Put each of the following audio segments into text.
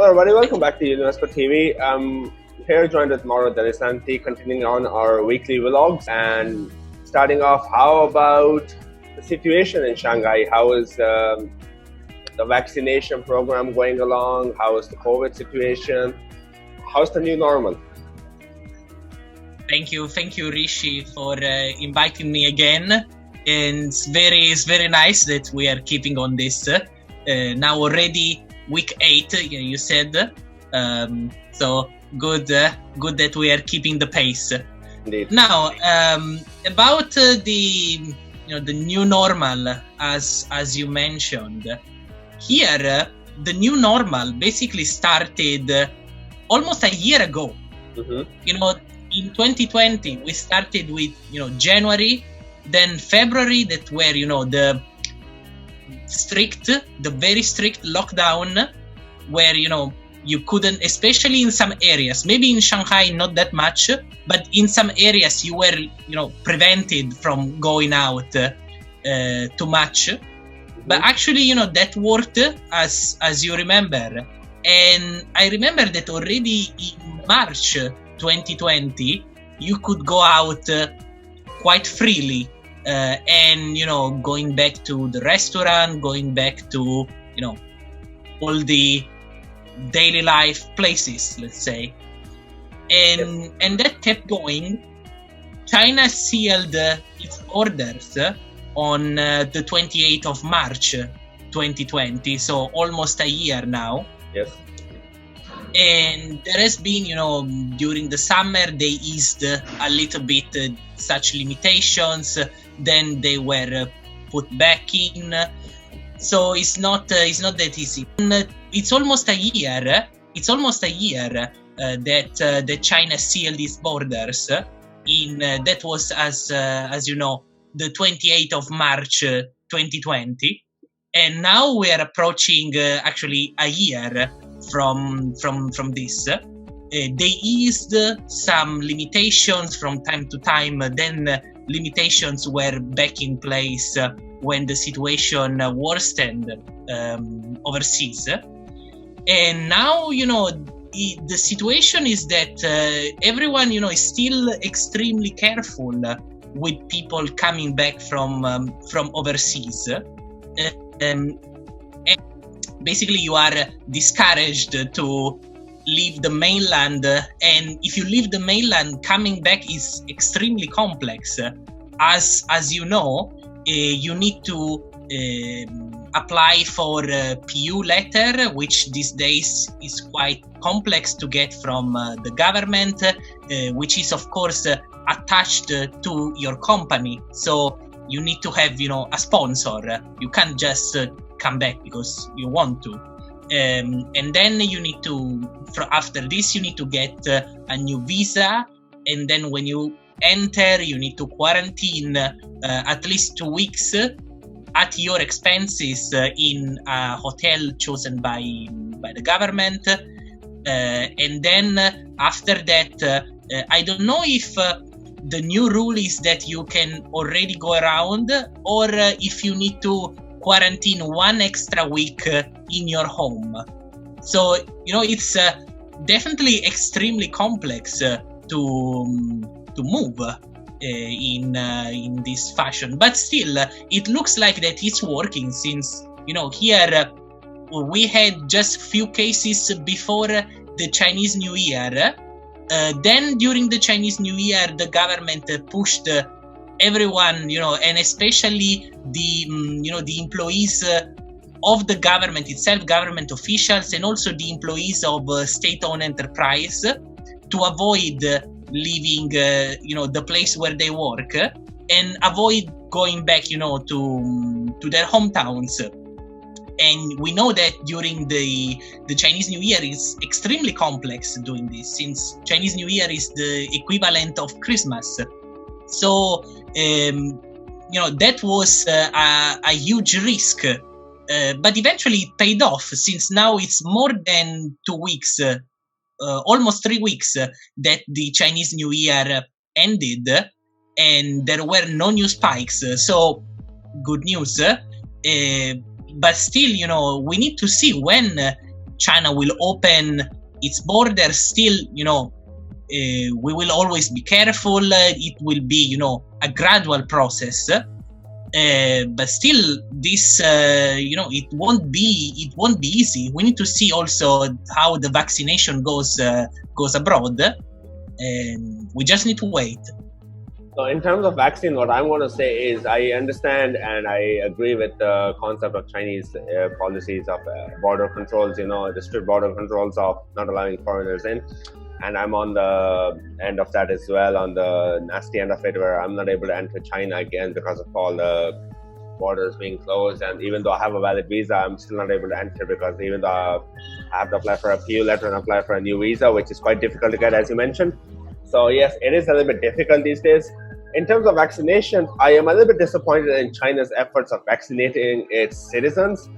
Hello everybody, welcome back to Univesco TV. I'm here joined with Mauro and I, continuing on our weekly vlogs and starting off, how about the situation in Shanghai? How is the vaccination program going along? How is the COVID situation? How's the new normal? Thank you, Rishi, for inviting me again. And it's very nice that we are keeping on this. Now already week 8, you said. So good that we are keeping the pace. Indeed. Now about the new normal, as you mentioned, here the new normal basically started almost a year ago. Mm-hmm. In 2020 we started with January, then February, that were the very strict lockdown, where you couldn't, especially in some areas, maybe in Shanghai not that much, but in some areas you were prevented from going out too much. Mm-hmm. But actually that worked, as you remember. And I remember that already in March 2020 you could go out quite freely, and going back to the restaurant, going back to all the daily life places, let's say, and that kept going. China sealed its borders on the 28th of March 2020, so almost a year now. Yes. And there has been, during the summer, they eased a little bit such limitations. Then they were put back in. So it's not that easy. It's almost a year. That China sealed its borders. That was as you know, the 28th of March 2020, and now we are approaching actually a year from this. They eased some limitations from time to time, then limitations were back in place when the situation worsened overseas. And now the situation is that everyone is still extremely careful with people coming back from overseas. And basically you are discouraged to leave the mainland, and if you leave the mainland, coming back is extremely complex. As you know, you need to apply for a PU letter, which these days is quite complex to get from the government, which is of course attached to your company. So you need to have a sponsor. You can't just come back because you want to. And then you need to, after this, you need to get a new visa, and then when you enter, you need to quarantine at least 2 weeks at your expenses in a hotel chosen by the government. And then after that, I don't know if the new rule is that you can already go around, or if you need to quarantine 1 extra week in your home. So it's definitely extremely complex to move in this fashion, but still it looks like that it's working, since here we had just few cases before the Chinese New Year. Then during the Chinese New Year, the government pushed everyone, and especially the employees of the government itself, government officials, and also the employees of state-owned enterprise, to avoid leaving the place where they work, and avoid going back to their hometowns. And we know that during the Chinese New Year is extremely complex doing this, since Chinese New Year is the equivalent of Christmas. So that was a huge risk, but eventually it paid off, since now it's more than 2 weeks, almost 3 weeks, that the Chinese New Year ended, and there were no new spikes. So good news. But still, we need to see when China will open its borders, still, we will always be careful. It will be, a gradual process. But still, this, it won't be easy. We need to see also how the vaccination goes abroad, and we just need to wait. So in terms of vaccine, what I'm going to say is I understand and I agree with the concept of Chinese policies of border controls, the strict border controls of not allowing foreigners in. And I'm on the end of that as well, on the nasty end of it, where I'm not able to enter China again because of all the borders being closed. And even though I have a valid visa, I'm still not able to enter because even though I have to apply for a PU letter and apply for a new visa, which is quite difficult to get, as you mentioned. So yes, it is a little bit difficult these days. In terms of vaccination, I am a little bit disappointed in China's efforts of vaccinating its citizens.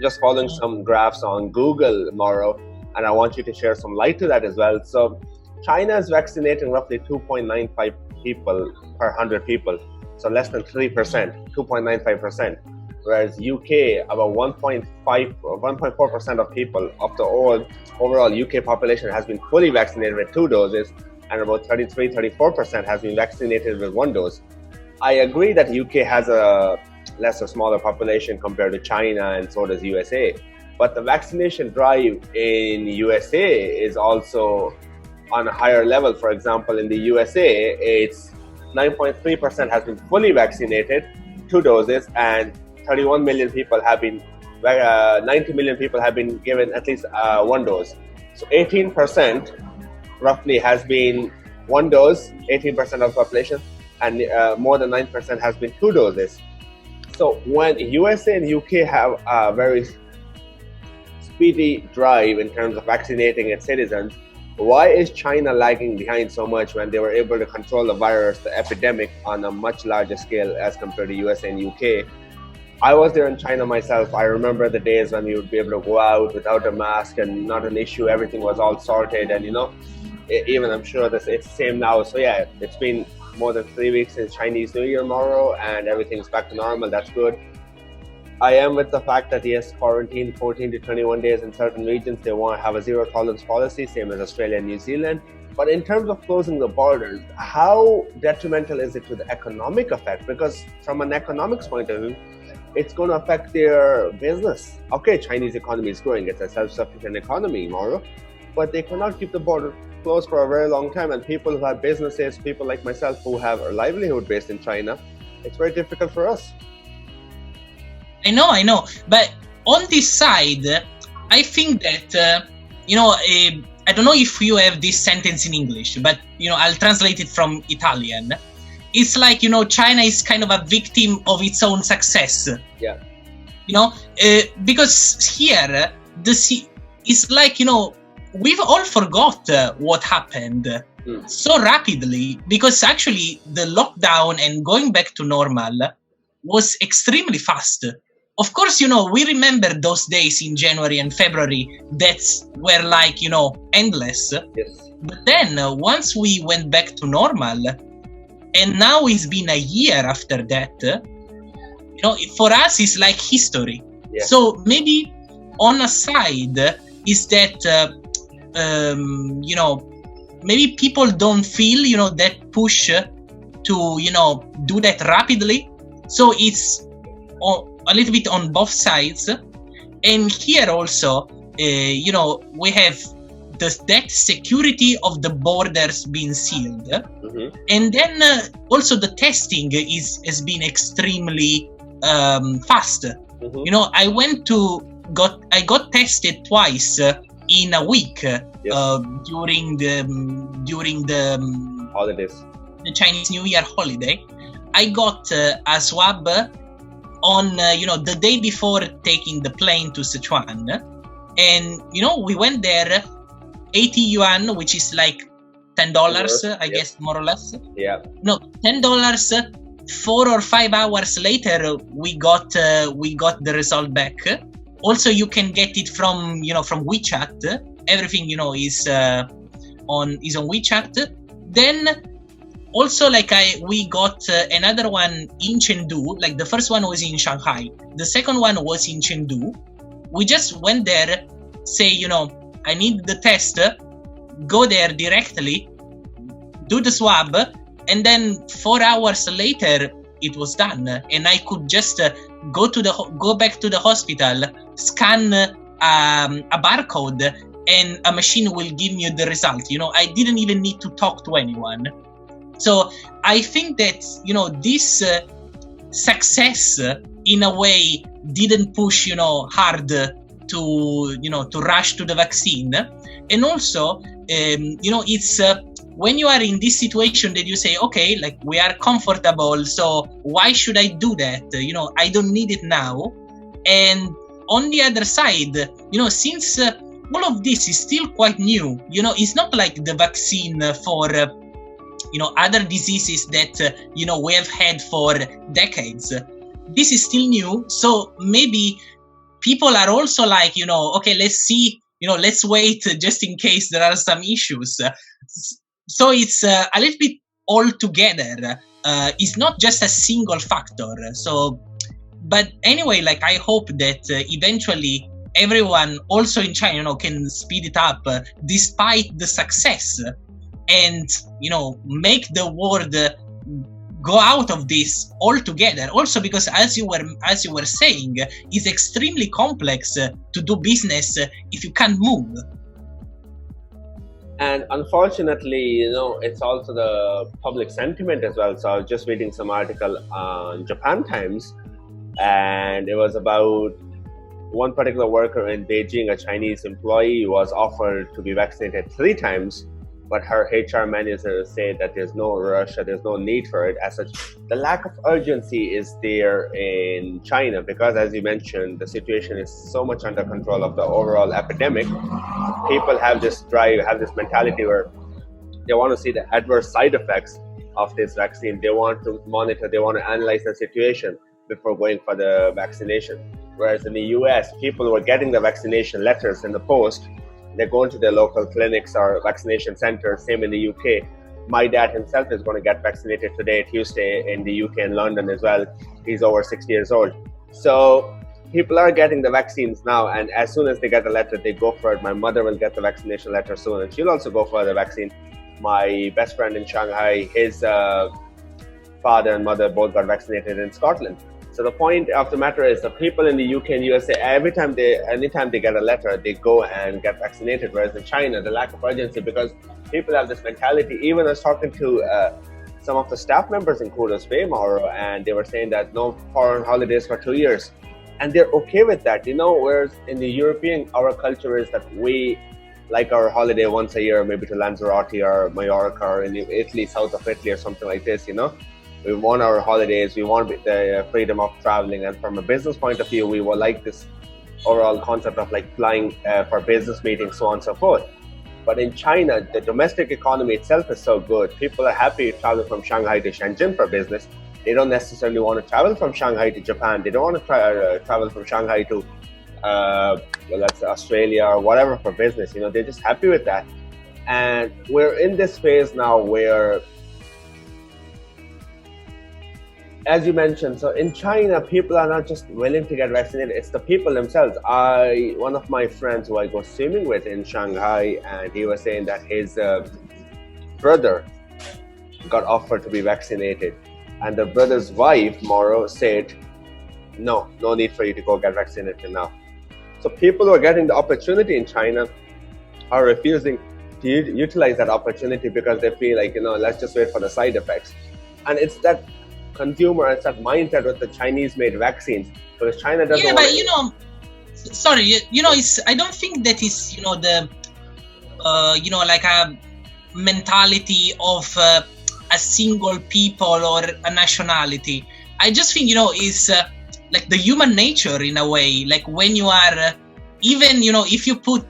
Just following some graphs on Google, Mauro, and I want you to share some light to that as well. So China is vaccinating roughly 2.95 people per 100 people, so less than 3%, 2.95%. Whereas UK, about 1.4% of people of the overall UK population has been fully vaccinated with 2 doses, and about 34% has been vaccinated with 1 dose. I agree that UK has a smaller population compared to China, and so does USA. But the vaccination drive in USA is also on a higher level. For example, in the USA, it's 9.3% has been fully vaccinated, 2 doses, and 90 million people have been given at least 1 dose. So 18% roughly has been 1 dose, 18% of the population, and more than 9% has been 2 doses. So when USA and UK have a very speedy drive in terms of vaccinating its citizens, why is China lagging behind so much when they were able to control the virus, the epidemic, on a much larger scale as compared to USA and UK? I was there in China myself. I remember the days when you would be able to go out without a mask and not an issue. Everything was all sorted, and even I'm sure that it's the same now. So yeah, it's been more than 3 weeks since Chinese New Year, Mauro, and everything's back to normal. That's good. I am with the fact that yes, quarantine 14 to 21 days in certain regions. They want to have a zero tolerance policy, same as Australia and New Zealand. But in terms of closing the borders, how detrimental is it to the economic effect? Because from an economics point of view, it's going to affect their business. Okay, Chinese economy is growing. It's a self-sufficient economy, Mauro. But they cannot keep the border closed for a very long time. And people who have businesses, people like myself who have a livelihood based in China, it's very difficult for us. I know. But on this side, I think that, I don't know if you have this sentence in English, but, I'll translate it from Italian. It's like, China is kind of a victim of its own success. Yeah. Because here, it's like, we've all forgot what happened so rapidly, because actually the lockdown and going back to normal was extremely fast. Of course, we remember those days in January and February that were like, endless. Yes. But then once we went back to normal, and now it's been a year after that, for us it's like history. Yeah. So maybe on a side is that, maybe people don't feel, that push to, do that rapidly. So it's a little bit on both sides. And here also, we have that security of the borders being sealed. Mm-hmm. And then also the testing has been extremely fast. Mm-hmm. I got tested twice in a week. Yes. During the holidays, the Chinese New Year holiday. I got a swab on the day before taking the plane to Sichuan, and we went there, 80 yuan, which is like $10, I guess, more or less. Yeah. No, $10. 4 or 5 hours later, we got the result back. Also, you can get it from Wechat. Everything is on Wechat. Then also, we got another one in Chengdu. Like the first one was in Shanghai, the second one was in Chengdu. We just went there say, I need the test, go there directly, do the swab, and then 4 hours later it was done, and I could just go back to the hospital, scan a barcode, and a machine will give you the result. I didn't even need to talk to anyone. So I think that this success in a way didn't push hard to rush to the vaccine. And also it's when you are in this situation that you say, okay, like, we are comfortable, so why should I do that? I don't need it now. And on the other side, since all of this is still quite new, it's not like the vaccine for other diseases that we have had for decades. This is still new, so maybe people are also like, okay, let's see, let's wait just in case there are some issues. So it's a little bit all together. It's not just a single factor. So, but anyway, like, I hope that eventually everyone, also in China, can speed it up despite the success, and make the world go out of this altogether. Also because, as you were saying, it's extremely complex to do business if you can't move. And unfortunately, it's also the public sentiment as well. So I was just reading some article on Japan Times, and it was about one particular worker in Beijing, a Chinese employee, was offered to be vaccinated 3 times, but her HR manager said that there's no rush, that there's no need for it. As such, the lack of urgency is there in China because, as you mentioned, the situation is so much under control of the overall epidemic. People have this drive, have this mentality where they want to see the adverse side effects of this vaccine. They want to monitor, they want to analyze the situation before going for the vaccination. Whereas in the US, people were getting the vaccination letters in the post. They're going to their local clinics or vaccination centers. Same in the UK. My dad himself is going to get vaccinated today, Tuesday, in the UK and London as well. He's over 60 years old. So people are getting the vaccines now, and as soon as they get the letter, they go for it. My mother will get the vaccination letter soon, and she'll also go for the vaccine. My best friend in Shanghai, his father and mother both got vaccinated in Scotland. So the point of the matter is, the people in the UK and USA, anytime they get a letter, they go and get vaccinated. Whereas in China, the lack of urgency, because people have this mentality. Even I was talking to some of the staff members in Kudos Bay, Mauro, and they were saying that no foreign holidays for 2 years. And they're okay with that, whereas in the European, our culture is that we like our holiday once a year, maybe to Lanzarote or Mallorca or in Italy, south of Italy or something like this, We want our holidays, we want the freedom of traveling, and from a business point of view, we will like this overall concept of like flying for business meetings, so on and so forth. But in China, the domestic economy itself is so good. People are happy to travel from Shanghai to Shenzhen for business. They don't necessarily want to travel from Shanghai to Japan. They don't want to travel from Shanghai to let's say Australia or whatever for business. They're just happy with that. And we're in this phase now where, as you mentioned, so in China, people are not just willing to get vaccinated, it's the people themselves. One of my friends who I go swimming with in Shanghai, and he was saying that his brother got offered to be vaccinated. And the brother's wife, Mauro, said, no need for you to go get vaccinated now. So people who are getting the opportunity in China are refusing to utilize that opportunity because they feel like, let's just wait for the side effects. And it's that consumer, it's that mindset with the Chinese-made vaccines, because China doesn't. Yeah, but sorry, it's. I don't think that is, the, like a mentality of a single people or a nationality. I just think, it's like the human nature in a way. Like when you are, even, if you put,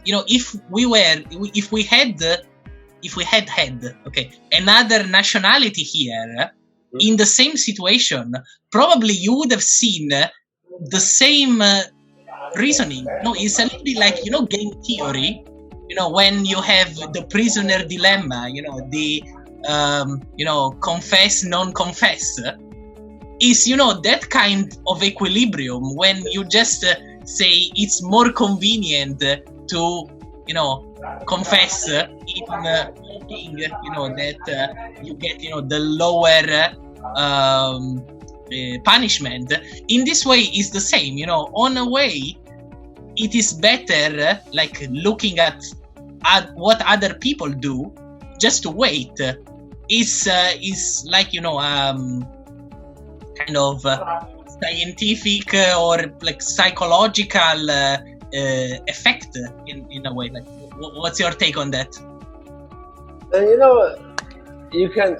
if we had another nationality here, in the same situation, probably you would have seen the same reasoning. It's a little bit like, game theory, when you have the prisoner dilemma, the, confess, non-confess. Is, that kind of equilibrium when you just say it's more convenient to, confess in hoping, that you get, the lower punishment. In this way, is the same. On a way, it is better, like looking at what other people do, just to wait. Is like kind of scientific or like psychological effect in a way. Like, what's your take on that? You can.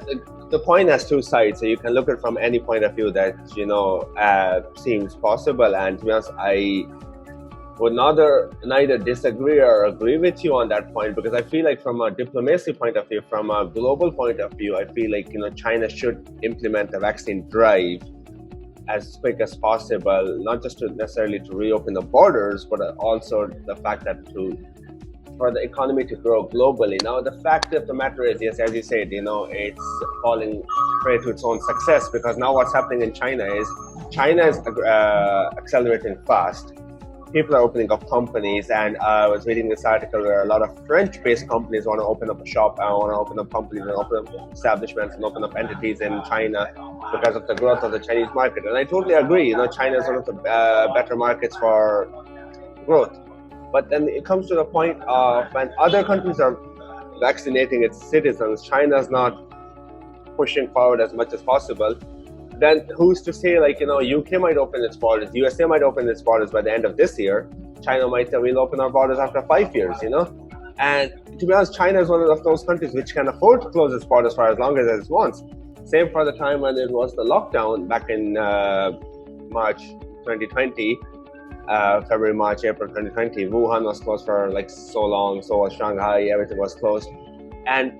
The coin has two sides, so you can look at it from any point of view that seems possible. And to be honest, I would neither disagree or agree with you on that point, because I feel like from a diplomacy point of view, from a global point of view, I feel like China should implement a vaccine drive as quick as possible, not just to necessarily to reopen the borders, but also the fact that for the economy to grow globally. Now, the fact of the matter is, yes, as you said, it's falling prey to its own success, because now what's happening in China is accelerating fast. People are opening up companies, and I was reading this article where a lot of French-based companies want to open up a shop, and want to open up companies and open up establishments and open up entities in China because of the growth of the Chinese market. And I totally agree. China is one of the better markets for growth. But then it comes to the point of when other countries are vaccinating its citizens, China's not pushing forward as much as possible. Then who's to say, like, UK might open its borders, USA might open its borders by the end of this year. China might say, we'll open our borders after 5 years, And to be honest, China is one of those countries which can afford to close its borders for as long as it wants. Same for the time when it was the lockdown back in March 2020. February, March, April 2020. Wuhan was closed for like so long, so was Shanghai, everything was closed. And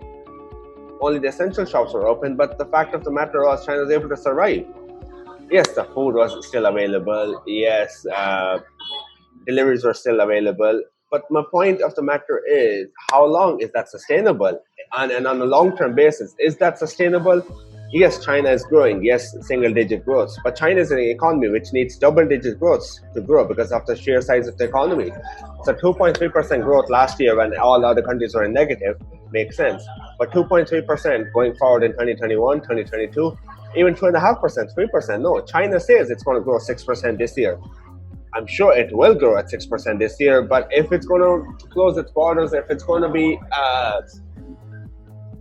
only the essential shops were open, but the fact of the matter was China was able to survive. Yes, the food was still available. Yes, deliveries were still available. But my point of the matter is, how long is that sustainable? And on a long-term basis, is that sustainable? Yes, China is growing. Yes, single-digit growth. But China is an economy which needs double-digit growth to grow because of the sheer size of the economy. So 2.3% growth last year when all other countries were in negative makes sense. But 2.3% going forward in 2021, 2022, even 2.5%, 3%. No, China says it's going to grow 6% this year. I'm sure it will grow at 6% this year. But if it's going to close its borders, if it's going to be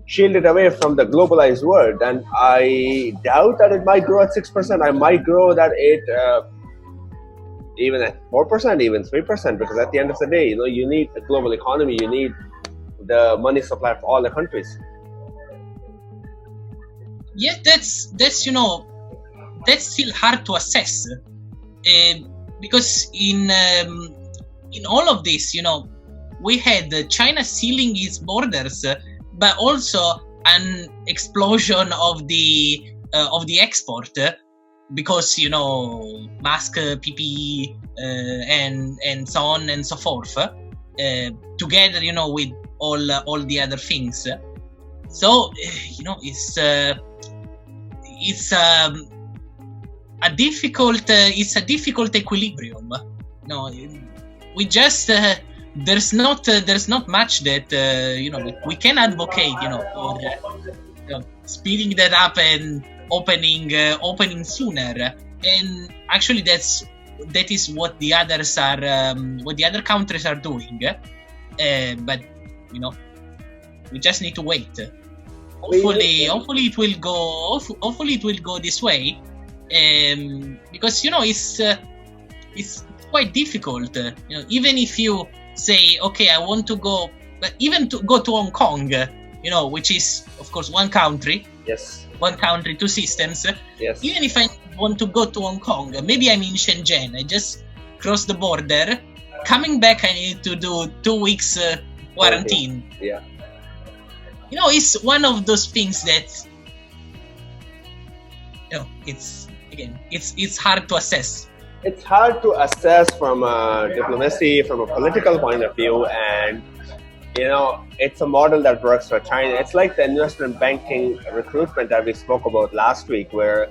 shielded away from the globalized world, then I doubt that it might grow at 6%. I might grow that even at 4%, even 3%, because at the end of the day, you need a global economy, you need the money supply for all the countries. Yeah, that's still hard to assess, because in all of this, we had China sealing its borders, but also an explosion of the export, because mask, PPE, and so on and so forth, together with all the other things. So it's a difficult equilibrium. We just there's not much that we can advocate for speeding that up and opening sooner. And actually that is what the others are what the other countries are doing. But we just need to wait. Hopefully it will go. Hopefully it will go this way, because it's quite difficult. Even if you say, okay, I want to go, but even to go to Hong Kong, which is of course one country. Yes. One country, two systems. Yes. Even if I want to go to Hong Kong, maybe I'm in Shenzhen. I just cross the border. Coming back, I need to do 2 weeks quarantine. Okay. Yeah. It's one of those things that it's hard to assess. It's hard to assess from a diplomacy, from a political point of view, and it's a model that works for China. It's like the investment banking recruitment that we spoke about last week, where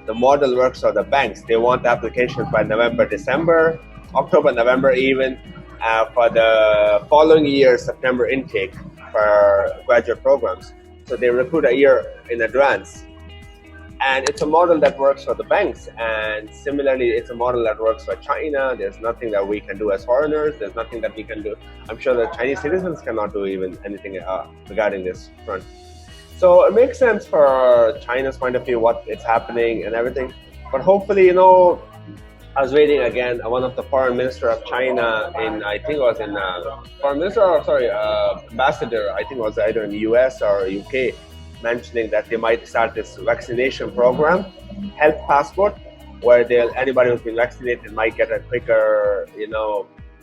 the model works for the banks. They want applications by November, December. October, November even, for the following year, September intake for graduate programs. So they recruit a year in advance. And it's a model that works for the banks. And similarly, it's a model that works for China. There's nothing that we can do as foreigners. There's nothing that we can do. I'm sure that Chinese citizens cannot do even anything regarding this front. So it makes sense for China's point of view, what is happening and everything. But hopefully, I was reading again, one of the foreign minister of China ambassador, I think it was either in the US or UK, mentioning that they might start this vaccination program, health passport, where anybody who's been vaccinated might get a quicker,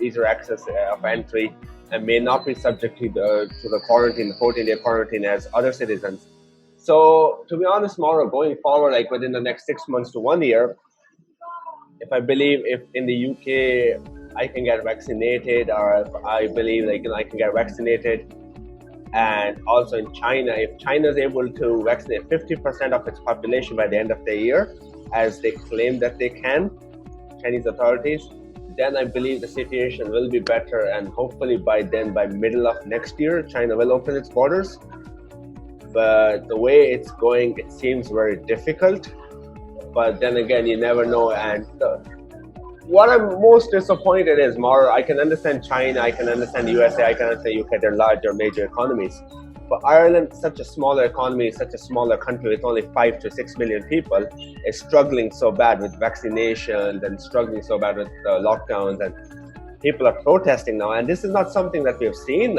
easier access of entry and may not be subject to the quarantine, the 14-day quarantine as other citizens. So to be honest, Mauro, going forward, like within the next 6 months to 1 year, if in the UK I can get vaccinated, or if I believe I can get vaccinated, and also in China, if China is able to vaccinate 50% of its population by the end of the year, as they claim that they can, Chinese authorities, then I believe the situation will be better, and hopefully by middle of next year, China will open its borders. But the way it's going, it seems very difficult. But then again, you never know. And what I'm most disappointed is, Mauro, I can understand China, I can understand USA, I can understand UK, they're larger major economies. But Ireland, such a smaller economy, such a smaller country with only 5 to 6 million people, is struggling so bad with vaccinations and struggling so bad with lockdowns, and people are protesting now. And this is not something that we have seen,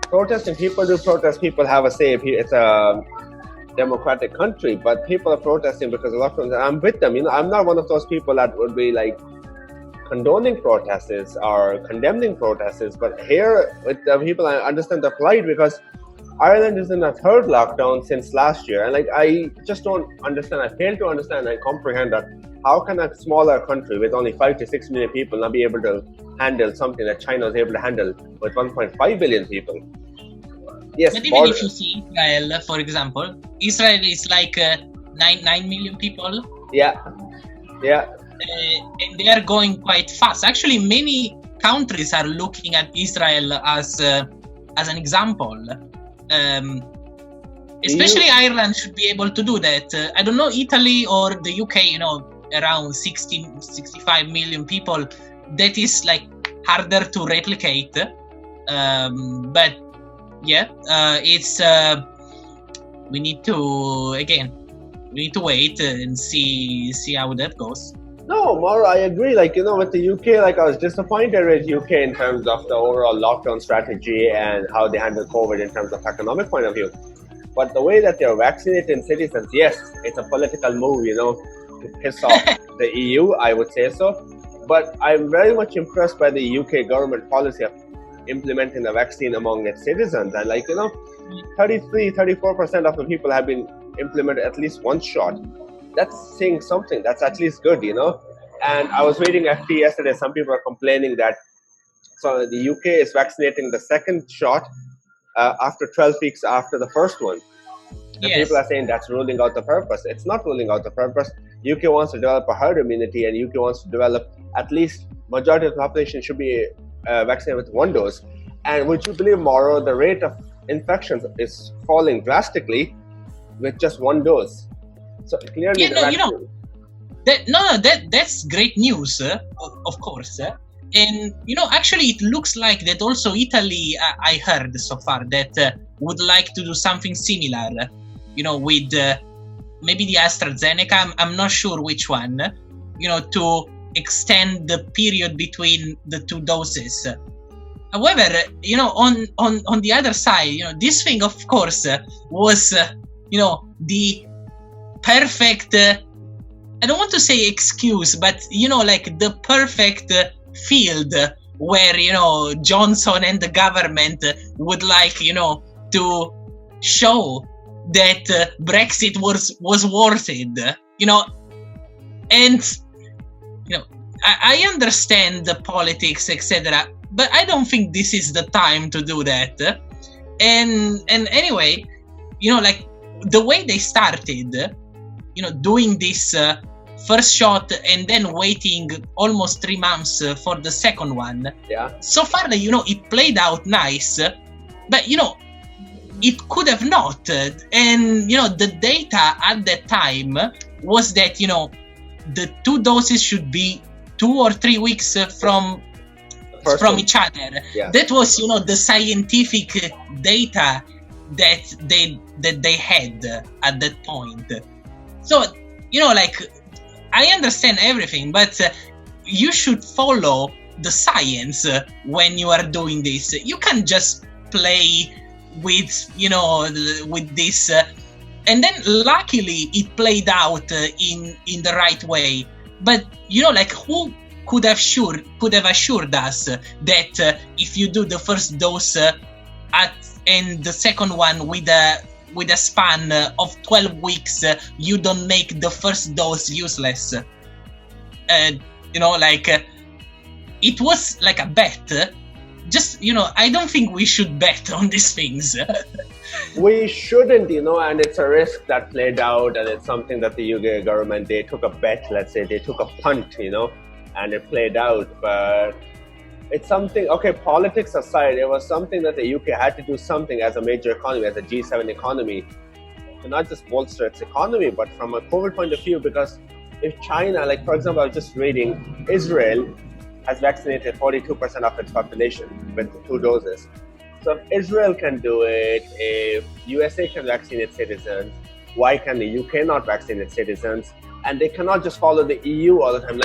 protesting, people do protest, people have a say. It's a democratic country, but people are protesting because of lockdowns, and I'm with them. I'm not one of those people that would be condoning protests or condemning protests, but here with the people, I understand the plight, because Ireland is in a third lockdown since last year, and I just don't understand. I fail to understand and comprehend that how can a smaller country with only 5 to 6 million people not be able to handle something that China is able to handle with 1.5 billion people. Yes, but even if you see Israel, for example, Israel is 9 million people. Yeah. And they are going quite fast. Actually, many countries are looking at Israel as an example. Especially Ireland should be able to do that. I don't know, Italy or the UK, around 65 million people. That is harder to replicate. But yeah, it's we need to wait and see how that goes. No, Mauro, I agree. With the UK, I was disappointed with UK in terms of the overall lockdown strategy and how they handle COVID in terms of economic point of view. But the way that they're vaccinating citizens, yes, it's a political move, to piss off the EU, I would say so. But I'm very much impressed by the UK government policy of implementing the vaccine among its citizens. And 34% of the people have been implemented at least one shot. That's saying something. That's at least good, And I was reading FT yesterday. Some people are complaining that the UK is vaccinating the second shot after 12 weeks after the first one. And people are saying that's ruling out the purpose. It's not ruling out the purpose. UK wants to develop a herd immunity, and UK wants to develop at least majority of the population should be vaccinated with one dose. And would you believe, Mauro, the rate of infections is falling drastically with just one dose. So clearly, that's great news, of course. And actually, it looks like that also Italy, I heard so far, that would like to do something similar. With maybe the AstraZeneca. I'm not sure which one. To extend the period between the two doses. However, on the other side, this thing, of course, was the perfect. I don't want to say excuse, but the perfect field where Johnson and the government would like to show that Brexit was worth it. And I understand the politics, etc., but I don't think this is the time to do that. And anyway, the way they started, doing this first shot and then waiting almost 3 months for the second one. Yeah. So far, it played out nice, but it could have not. And the data at that time was that the 2 doses should be 2 or 3 weeks from each other. Yeah. That was the scientific data that they had at that point. So I understand everything, but you should follow the science when you are doing this. You can't just play with with this. And then luckily it played out in the right way. But who could have assured us that if you do the first dose and the second one with a span of 12 weeks, you don't make the first dose useless. It was like a bet. Just, I don't think we should bet on these things. We shouldn't, and it's a risk that played out, and it's something that the UK government, they took a bet, let's say, they took a punt, and it played out. But it's something, okay, politics aside, it was something that the UK had to do something as a major economy, as a G7 economy, to not just bolster its economy, but from a COVID point of view, because if China, like for example, I was just reading, Israel has vaccinated 42% of its population with 2 doses. So if Israel can do it, if USA can vaccinate citizens, why can the UK not vaccinate citizens? And they cannot just follow the EU all the time.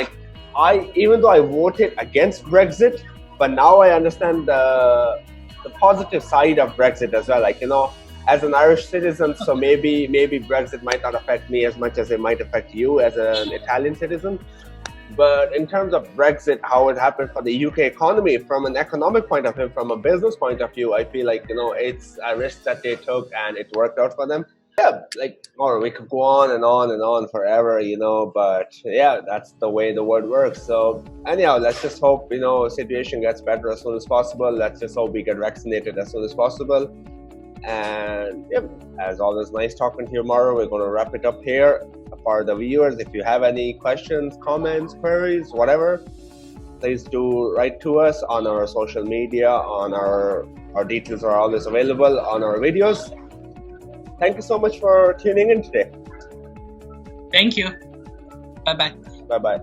Even though I voted against Brexit, but now I understand the positive side of Brexit as well. As an Irish citizen, so maybe Brexit might not affect me as much as it might affect you as an Italian citizen. But in terms of Brexit, how it happened for the UK economy, from an economic point of view, from a business point of view, I feel like, it's a risk that they took and it worked out for them. Yeah, or we could go on and on and on forever, but yeah, that's the way the world works. So anyhow, let's just hope, situation gets better as soon as possible. Let's just hope we get vaccinated as soon as possible. And yeah, as always, nice talking to you, Mauro. We're going to wrap it up here. For the viewers, if you have any questions, comments, queries, whatever, please do write to us on our social media. On our details are always available on our videos. Thank you so much for tuning in today. Thank you. Bye-bye. Bye-bye.